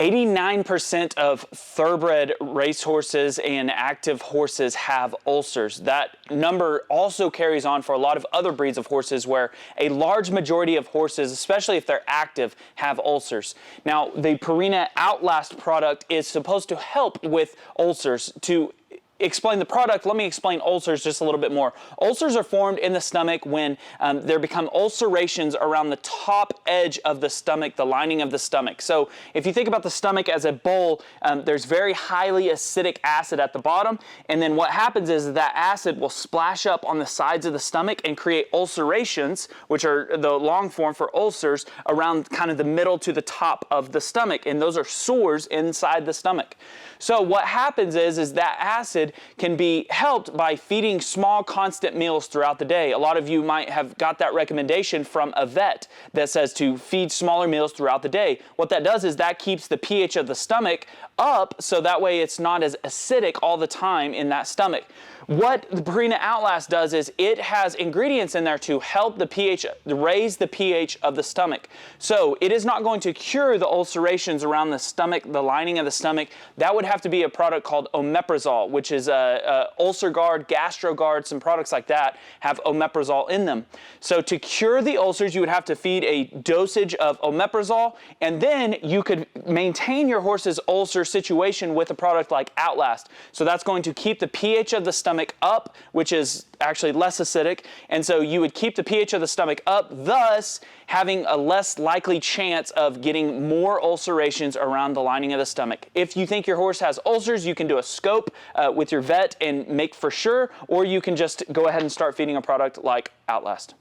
89% of thoroughbred racehorses and active horses have ulcers. That number also carries on for a lot of other breeds of horses where a large majority of horses, especially if they're active, have ulcers. Now, the Purina Outlast product is supposed to help with ulcers. To explain the product, let me explain ulcers just a little bit more. Ulcers are formed in the stomach when there become ulcerations around the top edge of the stomach, the lining of the stomach. So if you think about the stomach as a bowl, there's very highly acidic acid at the bottom, and then what happens is that acid will splash up on the sides of the stomach and create ulcerations, which are the long form for ulcers, around kind of the middle to the top of the stomach, and those are sores inside the stomach. So what happens is that acid can be helped by feeding small constant meals throughout the day. A lot of you might have got that recommendation from a vet that says to feed smaller meals throughout the day. What that does is that keeps the pH of the stomach up, so that way it's not as acidic all the time in that stomach. What the Purina Outlast does is it has ingredients in there to help the pH, raise the pH of the stomach. So it is not going to cure the ulcerations around the stomach, the lining of the stomach. That would have to be a product called omeprazole, which is Ulcer Guard, GastroGuard, some products like that have omeprazole in them. So to cure the ulcers, you would have to feed a dosage of omeprazole, and then you could maintain your horse's ulcer situation with a product like Outlast. So that's going to keep the pH of the stomach up, which is actually less acidic, and so you would keep the pH of the stomach up, thus having a less likely chance of getting more ulcerations around the lining of the stomach. If you think your horse has ulcers, you can do a scope with your vet and make for sure, or you can just go ahead and start feeding a product like Outlast.